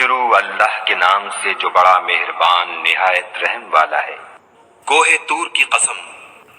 شروع اللہ کے نام سے جو بڑا مہربان نہایت رحم والا ہے۔ کوہ طور کی قسم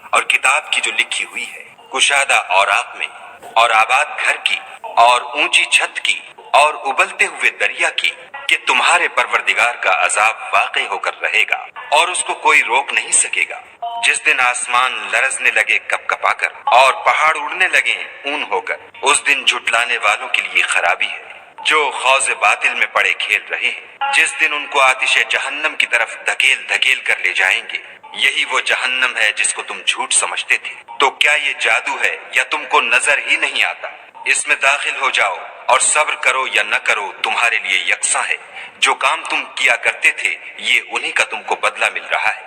اور کتاب کی جو لکھی ہوئی ہے، کشادہ اوراق میں، اور آباد گھر کی، اور اونچی چھت کی، اور ابلتے ہوئے دریا کی، کہ تمہارے پروردگار کا عذاب واقع ہو کر رہے گا اور اس کو کوئی روک نہیں سکے گا۔ جس دن آسمان لرزنے لگے کپ کپا کر اور پہاڑ اڑنے لگے اون ہو کر، اس دن جھٹلانے والوں کے لیے خرابی ہے جو خوض باطل میں پڑے کھیل رہے ہیں۔ جس دن ان کو آتش جہنم کی طرف دھکیل دھکیل کر لے جائیں گے، یہی وہ جہنم ہے جس کو تم جھوٹ سمجھتے تھے۔ تو کیا یہ جادو ہے یا تم کو نظر ہی نہیں آتا؟ اس میں داخل ہو جاؤ اور صبر کرو یا نہ کرو تمہارے لیے یکساں ہے۔ جو کام تم کیا کرتے تھے یہ انہی کا تم کو بدلہ مل رہا ہے۔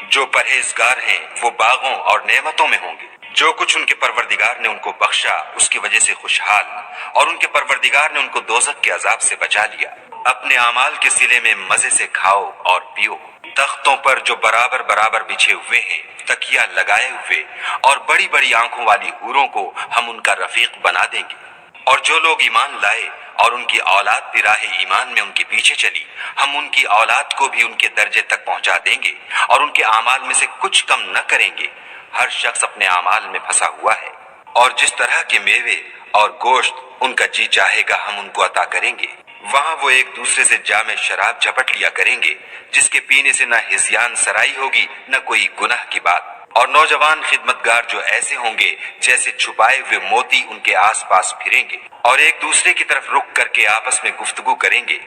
جو پرہیزگار ہیں وہ باغوں اور نعمتوں میں ہوں گے۔ جو کچھ ان کے پروردگار نے ان کو بخشا اس کی وجہ سے خوشحال، اور ان کے پروردگار نے ان کو دوزخ کے عذاب سے بچا لیا۔ اپنے اعمال کے صلے میں مزے سے کھاؤ اور پیو۔ تختوں پر جو برابر برابر بچھے ہوئے ہیں، تکیا لگائے ہوئے، اور بڑی بڑی آنکھوں والی حوروں کو ہم ان کا رفیق بنا دیں گے۔ اور جو لوگ ایمان لائے اور ان کی اولاد بھی راہ ایمان میں ان کے پیچھے چلی، ہم ان کی اولاد کو بھی ان کے درجے تک پہنچا دیں گے اور ان کے اعمال میں سے کچھ کم نہ کریں گے۔ ہر شخص اپنے اعمال میں پھنسا ہوا ہے، اور جس طرح کے میوے اور گوشت ان کا جی چاہے گا ہم ان کو عطا کریں گے۔ وہاں وہ ایک دوسرے سے جام شراب جھپٹ لیا کریں گے، جس کے پینے سے نہ ہذیان سرائی ہوگی نہ کوئی گناہ کی بات۔ اور نوجوان خدمتگار جو ایسے ہوں گے جیسے چھپائے ہوئے موتی ان کے آس پاس پھریں گے، اور ایک دوسرے کی طرف رخ کر کے آپس میں گفتگو کریں گے۔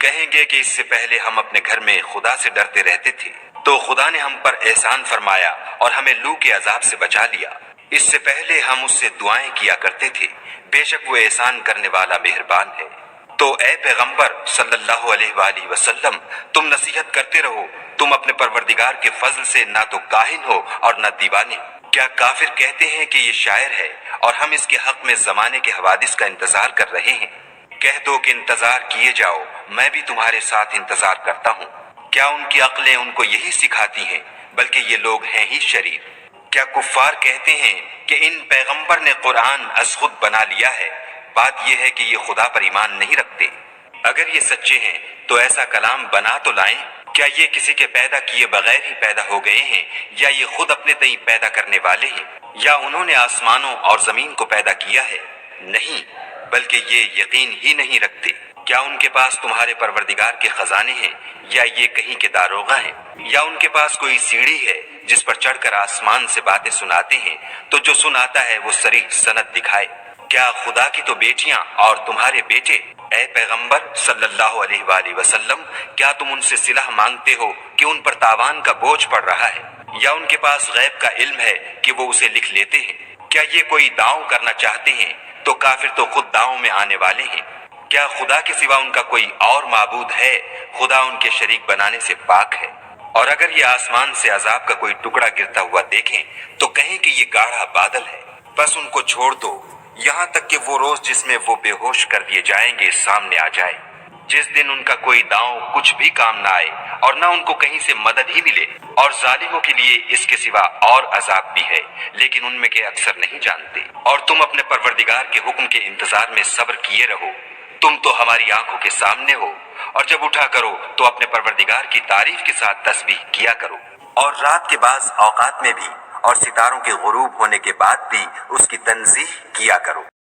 کہیں گے کہ اس سے پہلے ہم اپنے گھر میں خدا سے ڈرتے رہتے تھے، تو خدا نے ہم پر احسان فرمایا اور ہمیں لو کے عذاب سے بچا لیا۔ اس سے پہلے ہم اس سے دعائیں کیا کرتے تھے، بے شک وہ احسان کرنے والا مہربان ہے۔ تو اے پیغمبر صلی اللہ علیہ وآلہ وسلم، تم نصیحت کرتے رہو، تم اپنے پروردگار کے فضل سے نہ تو کاہن ہو اور نہ دیوانے۔ کیا کافر کہتے ہیں کہ یہ شاعر ہے اور ہم اس کے حق میں زمانے کے حوادث کا انتظار کر رہے ہیں؟ کہہ دو کہ انتظار کیے جاؤ، میں بھی تمہارے ساتھ انتظار کرتا ہوں۔ کیا ان کی عقلیں ان کو یہی سکھاتی ہیں؟ بلکہ یہ لوگ ہیں ہی شریر۔ کیا کفار کہتے ہیں کہ ان پیغمبر نے قرآن از خود بنا لیا ہے؟ بات یہ ہے کہ یہ خدا پر ایمان نہیں رکھتے۔ اگر یہ سچے ہیں تو ایسا کلام بنا تو لائیں۔ کیا یہ کسی کے پیدا کیے بغیر ہی پیدا ہو گئے ہیں، یا یہ خود اپنے تئیں پیدا کرنے والے ہیں، یا انہوں نے آسمانوں اور زمین کو پیدا کیا ہے؟ نہیں، بلکہ یہ یقین ہی نہیں رکھتے۔ کیا ان کے پاس تمہارے پروردگار کے خزانے ہیں، یا یہ کہیں کے داروغہ ہیں، یا ان کے پاس کوئی سیڑھی ہے جس پر چڑھ کر آسمان سے باتیں سناتے ہیں؟ تو جو سناتا ہے وہ صریح سند دکھائے۔ کیا خدا کی تو بیٹیاں اور تمہارے بیٹے؟ اے پیغمبر صلی اللہ علیہ وآلہ وسلم، کیا تم ان سے صلح مانگتے ہو کہ ان پر تاوان کا بوجھ پڑ رہا ہے، یا ان کے پاس غیب کا علم ہے کہ وہ اسے لکھ لیتے ہیں؟ کیا یہ کوئی داؤں کرنا چاہتے ہیں تو کافر تو خود داؤں میں آنے والے ہیں۔ کیا خدا کے سوا ان کا کوئی اور معبود ہے؟ خدا ان کے شریک بنانے سے پاک ہے۔ اور اگر یہ آسمان سے عذاب کا کوئی ٹکڑا گرتا ہوا دیکھیں تو کہیں کہ یہ گاڑھا بادل ہے، بس ان کو چھوڑ دو یہاں تک کہ وہ روز جس میں وہ بے ہوش کر دیے جائیں گے سامنے آ جائے، جس دن ان کا کوئی داؤں کچھ بھی کام نہ آئے اور نہ ان کو کہیں سے مدد ہی ملے۔ اور ظالموں کے لیے اس کے سوا اور عذاب بھی ہے، لیکن ان میں کے اکثر نہیں جانتے۔ اور تم اپنے پروردگار کے حکم کے انتظار میں صبر کیے رہو، تم تو ہماری آنکھوں کے سامنے ہو۔ اور جب اٹھا کرو تو اپنے پروردگار کی تعریف کے ساتھ تسبیح کیا کرو، اور رات کے بعض اوقات میں بھی، اور ستاروں کے غروب ہونے کے بعد بھی اس کی تنزیہ کیا کرو۔